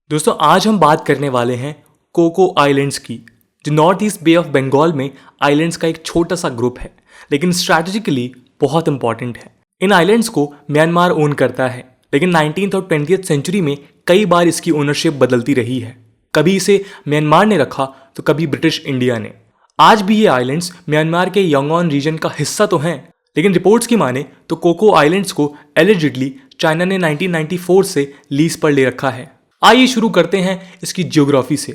दोस्तों आज हम बात करने वाले हैं कोको आइलैंड्स की, जो north east Bay of Bengal में आइलैंड्स का एक छोटा सा ग्रुप है, लेकिन स्ट्रैटेजिकली बहुत इंपॉर्टेंट है। इन आइलैंड्स को म्यांमार ओन करता है, लेकिन 19th और 20th सेंचुरी में कई बार इसकी ओनरशिप बदलती रही है। कभी इसे म्यांमार ने रखा तो कभी ब्रिटिश इंडिया ने। आज भी ये आइलैंड्स म्यांमार के यांगोन रीजन का हिस्सा तो हैं, लेकिन रिपोर्ट्स की माने तो कोको आइलैंड्स को एलिजिडली चाइना ने 1994 से लीज पर ले रखा है। आइए शुरू करते हैं इसकी ज्योग्राफी से।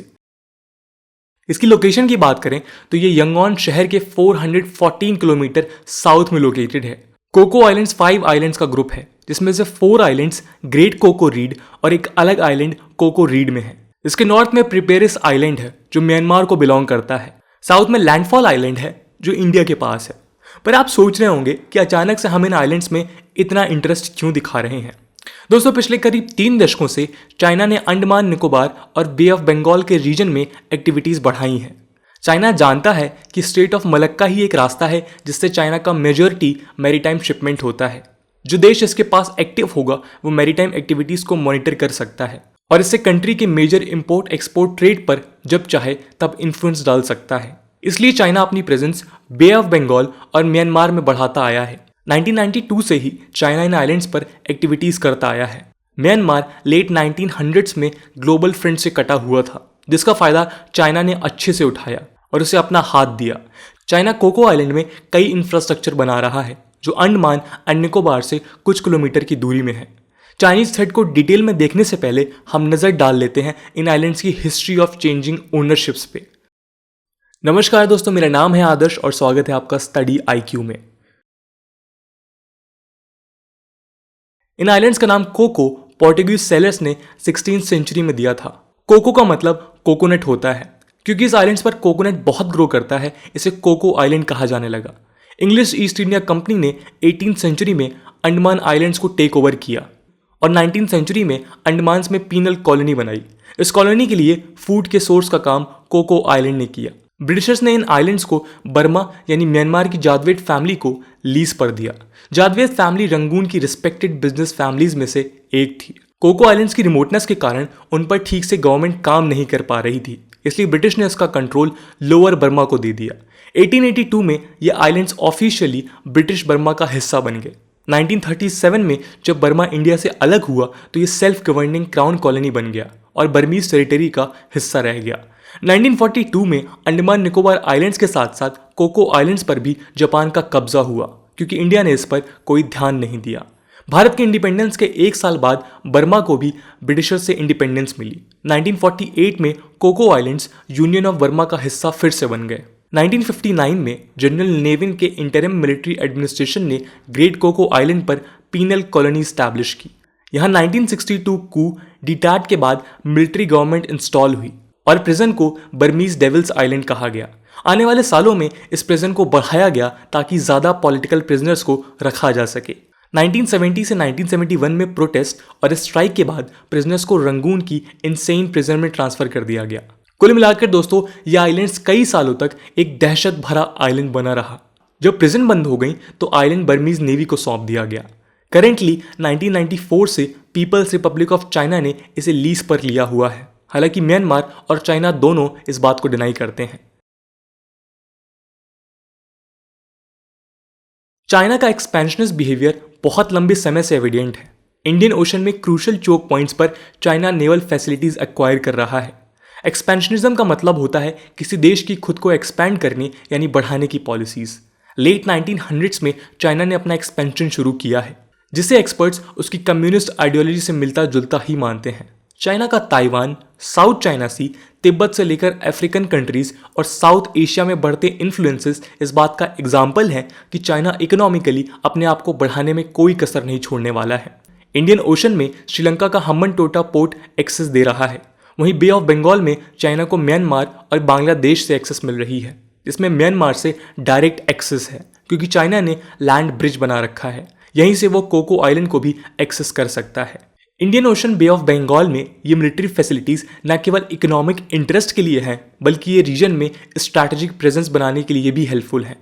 इसकी लोकेशन की बात करें तो ये यंगॉन शहर के 414 किलोमीटर साउथ में लोकेटेड है। कोको आइलैंड्स 5 आइलैंड्स का ग्रुप है, जिसमें से 4 आइलैंड्स ग्रेट कोको रीड और एक अलग आइलैंड कोको रीड में है। इसके नॉर्थ में प्रिपेरिस आइलैंड है, जो म्यांमार को बिलोंग करता है। साउथ में लैंडफॉल आइलैंड है, जो इंडिया के पास है। पर आप सोच रहे होंगे कि अचानक से हम इन आइलैंड्स में इतना इंटरेस्ट क्यों दिखा रहे हैं। दोस्तों पिछले करीब 3 दशकों से चाइना ने अंडमान निकोबार और बे ऑफ बंगाल के रीजन में एक्टिविटीज बढ़ाई हैं। चाइना जानता है कि स्ट्रेट ऑफ मलक्का ही एक रास्ता है जिससे चाइना का मेजॉरिटी मैरीटाइम शिपमेंट होता है। जो देश इसके पास एक्टिव होगा वो मैरीटाइम एक्टिविटीज को मॉनिटर कर सकता है और इससे कंट्री के मेजर इंपोर्ट एक्सपोर्ट ट्रेड पर जब चाहे तब इन्फ्लुएंस डाल सकता है। इसलिए चाइना अपनी प्रेजेंस बे ऑफ बंगाल और म्यांमार में बढ़ाता आया है। 1992 से ही चाइना इन आइलैंड्स पर एक्टिविटीज करता आया है। म्यांमार लेट 1900s में ग्लोबल फ्रंट से कटा हुआ था, जिसका फायदा चाइना ने अच्छे से उठाया और उसे अपना हाथ दिया। चाइना कोको आइलैंड में कई इंफ्रास्ट्रक्चर बना रहा है, जो अंडमान एंड निकोबार से कुछ किलोमीटर की दूरी में है। चाइनीज थ्रेट को डिटेल में देखने से पहले हम नजर डाल लेते हैं इन आइलैंड्स की हिस्ट्री ऑफ चेंजिंग ओनरशिप्स पे। नमस्कार दोस्तों, मेरा नाम है आदर्श और स्वागत है आपका स्टडी IQ में। इन आइलैंड्स का नाम कोको पोर्टुगीज सेलर्स ने 16th सेंचुरी में दिया था। कोको का मतलब कोकोनट होता है। क्योंकि इस आइलैंड्स पर कोकोनट बहुत ग्रो करता है, इसे कोको आइलैंड कहा जाने लगा। इंग्लिश ईस्ट इंडिया कंपनी ने 18th सेंचुरी में अंडमान आइलैंड्स को टेक ओवर किया और 19th सेंचुरी में अंडमान में पीनल कॉलोनी बनाई। इस कॉलोनी के लिए फूड के सोर्स का काम कोको आइलैंड ने किया। ब्रिटिशर्स ने इन आइलैंड्स को बर्मा यानी म्यांमार की जादवेद फैमिली को लीज पर दिया। जादवेद फैमिली रंगून की रिस्पेक्टेड बिजनेस फैमिलीज में से एक थी। कोको आइलैंड्स की रिमोटनेस के कारण उन पर ठीक से गवर्नमेंट काम नहीं कर पा रही थी, इसलिए ब्रिटिश ने इसका कंट्रोल लोअर बर्मा को दे दिया। 1882 में ये आइलैंड्स ऑफिशियली ब्रिटिश बर्मा का हिस्सा बन गए। 1937 में जब बर्मा इंडिया से अलग हुआ तो ये सेल्फ गवर्निंग क्राउन कॉलोनी बन गया और बर्मीज टेरिटरी का हिस्सा रह गया। 1942 में अंडमान निकोबार आइलैंड्स के साथ साथ कोको आइलैंड्स पर भी जापान का कब्जा हुआ, क्योंकि इंडिया ने इस पर कोई ध्यान नहीं दिया। भारत के इंडिपेंडेंस के 1 साल बाद बर्मा को भी ब्रिटिशर से इंडिपेंडेंस मिली। 1948 में Coco Islands Union of Burma का हिस्सा फिर से बन गए। 1959 में जनरल नेविन के इंटरिम मिलिट्री एडमिनिस्ट्रेशन ने ग्रेट कोको आइलैंड पर पीनल कॉलोनी स्टैब्लिश की। यहाँ 1962 कू डिटैट के बाद मिलिट्री गवर्नमेंट इंस्टॉल हुई और प्रिजन को बर्मीज डेविल्स आइलैंड कहा गया। आने वाले सालों में इस प्रिजन को बढ़ाया गया ताकि ज़्यादा पॉलिटिकल प्रिजनर्स को रखा जा सके। 1970 से 1971 में प्रोटेस्ट और स्ट्राइक के बाद प्रिजनर्स को रंगून की इनसेन प्रिजन में ट्रांसफर कर दिया गया। कुल मिलाकर दोस्तों ये आइलैंड्स कई सालों तक एक दहशत भरा आइलैंड बना रहा। जब प्रिजन बंद हो गई तो आइलैंड बर्मीज नेवी को सौंप दिया गया। करेंटली 1994 से पीपल्स रिपब्लिक ऑफ चाइना ने इसे लीज पर लिया हुआ है। हालांकि म्यांमार और चाइना दोनों इस बात को डिनाई करते हैं। चाइना का एक्सपेंशनिस्ट बिहेवियर बहुत लंबे समय से एविडेंट है। इंडियन ओशन में क्रूशल चोक पॉइंट्स पर चाइना नेवल फैसिलिटीज एक्वायर कर रहा है। एक्सपेंशनिज्म का मतलब होता है किसी देश की खुद को एक्सपैंड करने यानी बढ़ाने की पॉलिसीज। लेट 1900s में चाइना ने अपना एक्सपेंशन शुरू किया है, जिसे एक्सपर्ट्स उसकी कम्युनिस्ट आइडियोलॉजी से मिलता जुलता ही मानते हैं। चाइना का ताइवान, साउथ चाइना सी, तिब्बत से लेकर अफ्रीकन कंट्रीज और साउथ एशिया में बढ़ते इन्फ्लुएंसेस इस बात का एग्जाम्पल है कि चाइना इकोनॉमिकली अपने आप को बढ़ाने में कोई कसर नहीं छोड़ने वाला है। इंडियन ओशन में श्रीलंका का हम्बनटोटा पोर्ट एक्सेस दे रहा है। वहीं बे ऑफ बंगाल में चाइना को म्यांमार और बांग्लादेश से एक्सेस मिल रही है, जिसमें म्यांमार से डायरेक्ट एक्सेस है क्योंकि चाइना ने लैंड ब्रिज बना रखा है। यहीं से वो कोको आइलैंड को भी एक्सेस कर सकता है। Indian Ocean Bay of Bengal में ये मिलिट्री फैसिलिटीज न केवल इकोनॉमिक इंटरेस्ट के लिए हैं, बल्कि ये रीजन में स्ट्रैटेजिक प्रेजेंस बनाने के लिए भी हेल्पफुल है।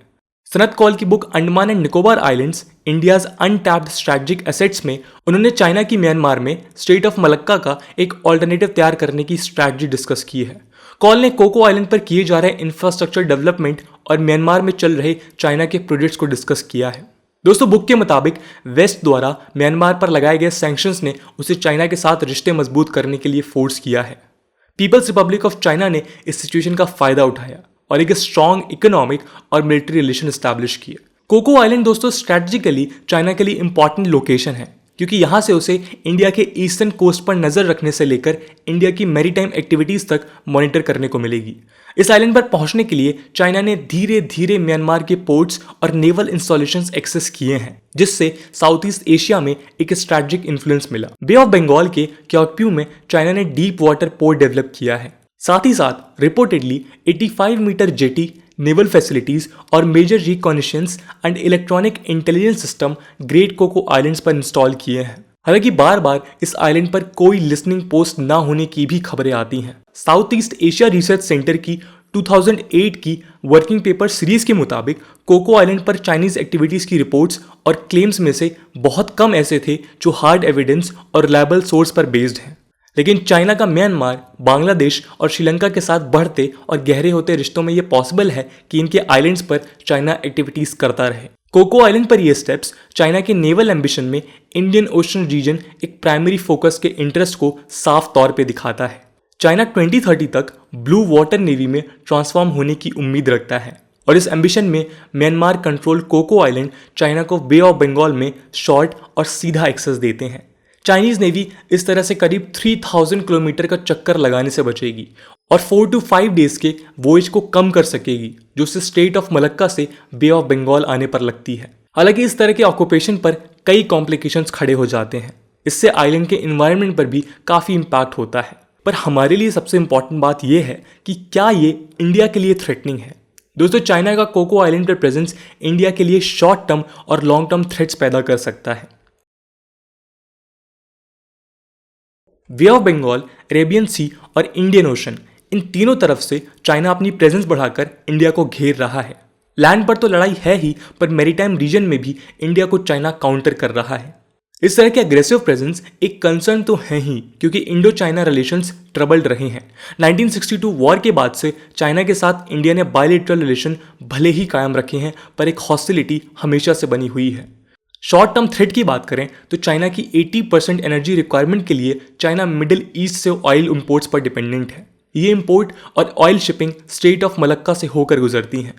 सनत कौल की book Andaman and Nicobar islands India's untapped strategic assets में उन्होंने चाइना की म्यांमार में स्टेट ऑफ मलक्का का एक ऑल्टरनेटिव तैयार करने की स्ट्रैटेजी डिस्कस की है। कौल ने कोको आइलैंड पर किए जा रहे इंफ्रास्ट्रक्चर डेवलपमेंट और म्यांमार में चल रहे चाइना के प्रोजेक्ट्स को डिस्कस किया है। दोस्तों, बुक के मुताबिक वेस्ट द्वारा म्यांमार पर लगाए गए सैंक्शंस ने उसे चाइना के साथ रिश्ते मजबूत करने के लिए फोर्स किया है। पीपल्स रिपब्लिक ऑफ चाइना ने इस सिचुएशन का फायदा उठाया और एक स्ट्रॉन्ग इकोनॉमिक और मिलिट्री रिलेशन एस्टैब्लिश किए। कोको आइलैंड दोस्तों स्ट्रेटेजिकली चाइना के लिए इंपॉर्टेंट लोकेशन है, क्योंकि यहाँ से उसे इंडिया के ईस्टर्न कोस्ट पर नजर रखने से लेकर इंडिया की मैरीटाइम एक्टिविटीज तक मॉनिटर करने को मिलेगी। इस आइलैंड पर पहुंचने के लिए चाइना ने धीरे धीरे म्यांमार के पोर्ट्स और नेवल इंस्टॉलेशंस एक्सेस किए हैं, जिससे साउथ ईस्ट एशिया में एक स्ट्रैटेजिक इन्फ्लुएंस मिला। बे ऑफ बंगाल के क्योटप्यू में चाइना ने डीप वाटर पोर्ट डेवलप किया है। साथ ही साथ reportedly 85 metre jetty, naval facilities और major reconnaissance and electronic intelligence system Great Coco Islands पर इंस्टॉल किए हैं। हालांकि बार बार इस आइलैंड पर कोई लिसनिंग पोस्ट ना होने की भी खबरें आती हैं। South East Asia research centre की 2008 की वर्किंग पेपर सीरीज के मुताबिक कोको आइलैंड पर चाइनीज एक्टिविटीज की रिपोर्ट्स और क्लेम्स में से बहुत कम ऐसे थे जो हार्ड एविडेंस और रिलायबल सोर्स पर बेस्ड हैं। लेकिन चाइना का म्यांमार, बांग्लादेश और श्रीलंका के साथ बढ़ते और गहरे होते रिश्तों में यह पॉसिबल है कि इनके आइलैंड्स पर चाइना एक्टिविटीज करता रहे। कोको आइलैंड पर ये स्टेप्स चाइना के नेवल एम्बिशन में इंडियन ओशन रीजन एक प्राइमरी फोकस के इंटरेस्ट को साफ तौर पे दिखाता है। चाइना 2030 तक ब्लू वाटर नेवी में ट्रांसफॉर्म होने की उम्मीद रखता है और इस एम्बिशन में Myanmar control Coco Island China को बे ऑफ बंगाल में शॉर्ट और सीधा एक्सेस देते हैं। चाइनीज नेवी इस तरह से करीब 3000 किलोमीटर का चक्कर लगाने से बचेगी और 4 to 5 डेज के वॉयज को कम कर सकेगी, जो उससे स्टेट ऑफ मलक्का से बे ऑफ बंगाल आने पर लगती है। हालांकि इस तरह के ऑक्यूपेशन पर कई कॉम्प्लिकेशंस खड़े हो जाते हैं। इससे आइलैंड के इन्वायरमेंट पर भी काफ़ी इम्पैक्ट होता है। पर हमारे लिए सबसे इंपॉर्टेंट बात यह है कि क्या ये इंडिया के लिए थ्रेटनिंग है। दोस्तों, चाइना का कोको आइलैंड पर प्रेजेंस इंडिया के लिए शॉर्ट टर्म और लॉन्ग टर्म थ्रेट्स पैदा कर सकता है। बे ऑफ बंगाल, अरेबियन सी और इंडियन ओशन, इन तीनों तरफ से चाइना अपनी प्रेजेंस बढ़ाकर इंडिया को घेर रहा है। लैंड पर तो लड़ाई है ही, पर मैरीटाइम रीजन में भी इंडिया को चाइना काउंटर कर रहा है। इस तरह के अग्रेसिव प्रेजेंस एक कंसर्न तो है ही, क्योंकि इंडो चाइना रिलेशंस ट्रबल्ड रहे हैं। 1962 वॉर के बाद से चाइना के साथ इंडिया ने बायलैटरल रिलेशन भले ही कायम रखे हैं, पर एक हॉस्टिलिटी हमेशा से बनी हुई है। शॉर्ट टर्म थ्रेट की बात करें तो चाइना की 80% एनर्जी रिक्वायरमेंट के लिए चाइना मिडिल ईस्ट से ऑयल इंपोर्ट्स पर डिपेंडेंट है। ये इंपोर्ट और oil shipping state of Malacca से होकर गुजरती हैं।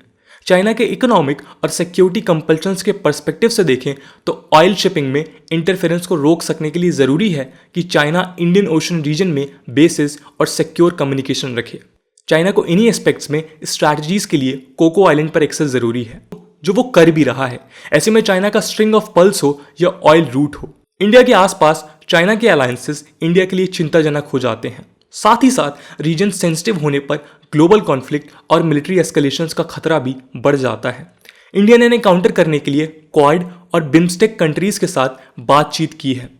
चाइना के इकोनॉमिक और सिक्योरिटी कंपल्शंस के पर्सपेक्टिव से देखें तो ऑयल शिपिंग में इंटरफेरेंस को रोक सकने के लिए ज़रूरी है कि चाइना इंडियन ओशन रीजन में बेसिस और सिक्योर कम्युनिकेशन रखे। चाइना को इन्हीं एस्पेक्ट्स में स्ट्रैटेजीज के लिए कोको आइलैंड पर एक्सेस ज़रूरी है, जो वो कर भी रहा है। ऐसे में चाइना का स्ट्रिंग ऑफ पल्स हो या ऑयल रूट हो, इंडिया के आसपास चाइना के अलायंसेस इंडिया के लिए चिंताजनक हो जाते हैं। साथ ही साथ रीजन सेंसिटिव होने पर ग्लोबल कॉन्फ्लिक्ट और मिलिट्री एस्केलेशंस का खतरा भी बढ़ जाता है। इंडिया ने इन्हें काउंटर करने के लिए क्वाड और बिम्स्टेक कंट्रीज के साथ बातचीत की है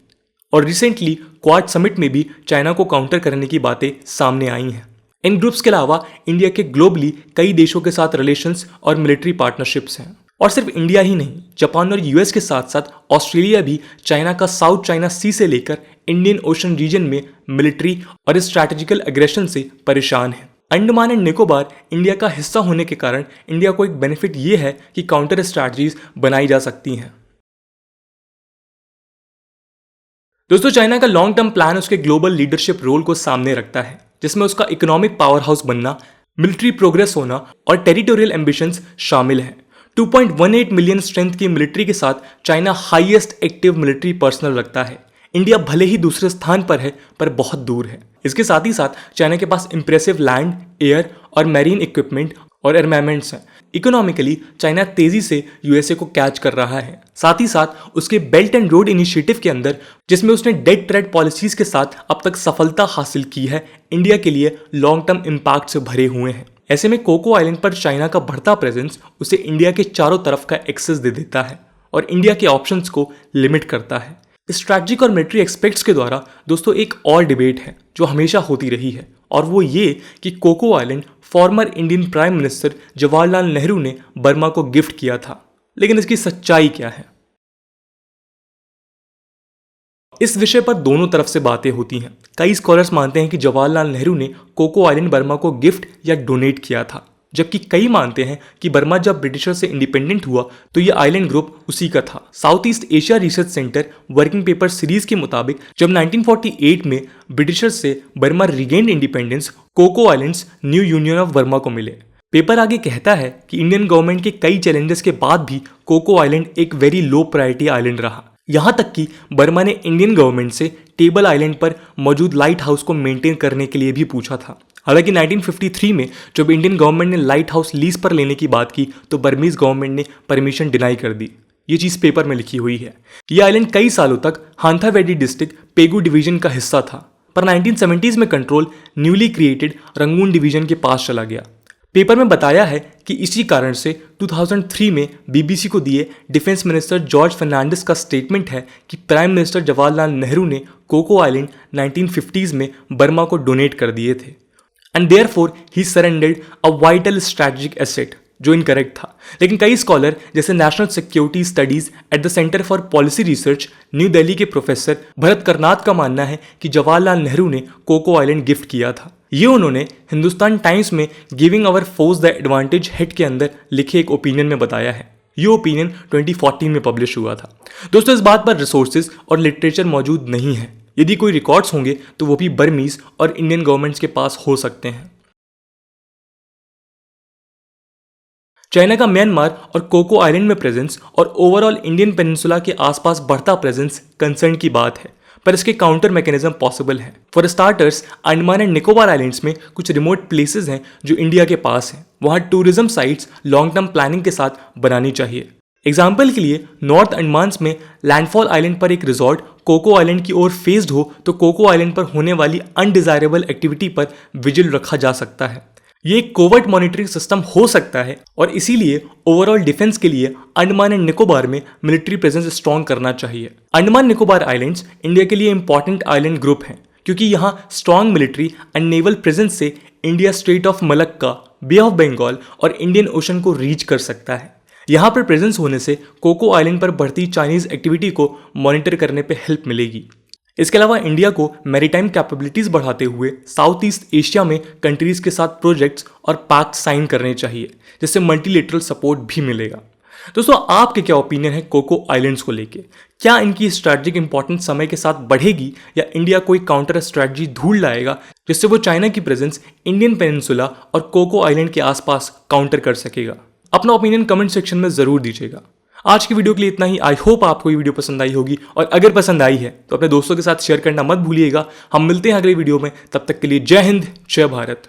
और रिसेंटली क्वाड समिट में भी चाइना को काउंटर करने की बातें सामने आई हैं। इन ग्रुप्स के अलावा इंडिया के ग्लोबली कई देशों के साथ रिलेशंस और मिलिट्री पार्टनरशिप्स हैं। और सिर्फ इंडिया ही नहीं, जापान और यूएस के साथ साथ ऑस्ट्रेलिया भी चाइना का साउथ चाइना सी से लेकर इंडियन ओशन रीजन में मिलिट्री और स्ट्रैटेजिकल एग्रेशन से परेशान है। अंडमान एंड निकोबार इंडिया का हिस्सा होने के कारण इंडिया को एक बेनिफिट ये है कि काउंटर स्ट्रैटेजीज बनाई जा सकती हैं। दोस्तों, चाइना का लॉन्ग टर्म प्लान उसके ग्लोबल लीडरशिप रोल को सामने रखता है, जिसमें उसका इकोनॉमिक पावर हाउस बनना, मिलिट्री प्रोग्रेस होना और टेरिटोरियल एम्बिशंस शामिल हैं। 2.18 मिलियन स्ट्रेंथ की मिलिट्री के साथ China highest active military personnel रखता है। इंडिया भले ही दूसरे स्थान पर है, पर बहुत दूर है। इसके साथ ही साथ चाइना के पास इंप्रेसिव लैंड, एयर और मैरीन इक्विपमेंट और आर्मामेंट्स हैं। इकोनॉमिकली चाइना तेजी से यूएसए को कैच कर रहा है। साथ ही साथ उसके बेल्ट एंड रोड इनिशिएटिव के अंदर, जिसमें उसने डेड ट्रेड पॉलिसीज के साथ अब तक सफलता हासिल की है, इंडिया के लिए लॉन्ग टर्म इम्पैक्ट से भरे हुए हैं। ऐसे में कोको आइलैंड पर चाइना का बढ़ता प्रेजेंस उसे इंडिया के चारों तरफ का एक्सेस दे देता है और इंडिया के ऑप्शंस को लिमिट करता है। स्ट्रैटेजिक और मिलिट्री एक्सपेक्ट्स के द्वारा दोस्तों एक और डिबेट है जो हमेशा होती रही है, और वो ये कि Coco Island former Indian prime minister Jawaharlal Nehru ने बर्मा को गिफ्ट किया था। लेकिन इसकी सच्चाई क्या है? इस विषय पर दोनों तरफ से बातें होती हैं। कई स्कॉलर्स मानते हैं कि जवाहरलाल नेहरू ने कोको आइलैंड बर्मा को गिफ्ट या डोनेट किया था, जबकि कई मानते हैं कि बर्मा जब ब्रिटिशर से इंडिपेंडेंट हुआ तो ये आइलैंड ग्रुप उसी का था। South East Asia research centre working paper series के मुताबिक जब 1948 में ब्रिटिशर से Burma regained independence, Coco Islands new Union of Burma को मिले। पेपर आगे कहता है कि इंडियन गवर्नमेंट के कई चैलेंजेस के बाद भी कोको आइलैंड एक वेरी लो प्रायोरिटी आइलैंड रहा। यहां तक कि बर्मा ने इंडियन गवर्नमेंट से टेबल आइलैंड पर मौजूद लाइट हाउस को मेंटेन करने के लिए भी पूछा था। हालांकि 1953 में जब इंडियन गवर्नमेंट ने लाइट हाउस लीज पर लेने की बात की तो बर्मीज गवर्नमेंट ने परमिशन डिनाई कर दी। ये चीज पेपर में लिखी हुई है। ये आइलैंड कई सालों तक हांथावेडी डिस्ट्रिक्ट पेगू डिवीजन का हिस्सा था, पर 1970s में control newly created Rangoon division के पास चला गया। पेपर में बताया है कि इसी कारण से 2003 में बीबीसी को दिए डिफेंस मिनिस्टर जॉर्ज फर्नांडिस का स्टेटमेंट है कि प्राइम मिनिस्टर जवाहरलाल नेहरू ने कोको आइलैंड 1950s में बर्मा को डोनेट कर दिए थे and therefore he surrendered a vital strategic asset, जो इनकरेक्ट था। लेकिन कई स्कॉलर जैसे national security studies at the centre for policy research new Delhi के प्रोफेसर भरत करनाथ का मानना है कि जवाहरलाल नेहरू ने कोको आइलैंड गिफ्ट किया था। ये उन्होंने हिंदुस्तान टाइम्स में giving our force the advantage head के अंदर लिखे एक ओपिनियन में बताया है। ये ओपिनियन 2014 में पब्लिश हुआ था। दोस्तों, इस बात पर रिसोर्सेज और लिटरेचर मौजूद नहीं है। यदि कोई रिकॉर्ड्स होंगे तो वो भी बर्मीज और इंडियन गवर्नमेंट्स के पास हो सकते हैं। चाइना का म्यांमार और कोको आइलैंड में प्रेजेंस और ओवरऑल इंडियन पेनिनसुला के आसपास बढ़ता प्रेजेंस कंसर्न की बात है, पर इसके काउंटर मैकेनिज्म पॉसिबल है। For starters, Andaman and Nicobar islands में कुछ रिमोट प्लेसेस हैं जो इंडिया के पास हैं। वहाँ tourism sites long term planning के साथ बनानी चाहिए। एग्जाम्पल के लिए नॉर्थ अंडमान में लैंडफॉल आइलैंड पर एक रिजॉर्ट कोको आइलैंड की ओर फेस्ड हो तो कोको आइलैंड पर होने वाली अनडिजायरेबल एक्टिविटी पर विजिल रखा जा सकता है। ये एक कोवर्ट मॉनिटरिंग सिस्टम हो सकता है और इसीलिए ओवरऑल डिफेंस के लिए अंडमान एंड निकोबार में मिलिट्री प्रेजेंस स्ट्रॉन्ग करना चाहिए। अंडमान निकोबार आइलैंड्स इंडिया के लिए इंपॉर्टेंट आइलैंड ग्रुप हैं क्योंकि यहाँ strong military and naval presence से India strait of Malacca, bay of Bengal और इंडियन ओशन को रीच कर सकता है। यहाँ पर प्रेजेंस होने से कोको आइलैंड पर बढ़ती चाइनीज एक्टिविटी को मॉनिटर करने पर हेल्प मिलेगी। इसके अलावा इंडिया को मैरीटाइम कैपेबिलिटीज बढ़ाते हुए साउथ ईस्ट एशिया में कंट्रीज के साथ प्रोजेक्ट्स और पैक्ट साइन करने चाहिए, जिससे मल्टीलेटरल सपोर्ट भी मिलेगा। दोस्तों, आपके क्या ओपिनियन है कोको आइलैंड्स को लेके? क्या इनकी स्ट्रैटेजिक इंपॉर्टेंस समय के साथ बढ़ेगी या इंडिया कोई काउंटर स्ट्रैटेजी ढूंढ लाएगा जिससे वो चाइना की प्रेजेंस इंडियन पेनिनसुला और कोको आइलैंड के आसपास काउंटर कर सकेगा? अपना ओपिनियन कमेंट सेक्शन में जरूर दीजिएगा। आज की वीडियो के लिए इतना ही। आई होप आपको ये वीडियो पसंद आई होगी, और अगर पसंद आई है तो अपने दोस्तों के साथ शेयर करना मत भूलिएगा। हम मिलते हैं अगले वीडियो में, तब तक के लिए जय हिंद, जय भारत।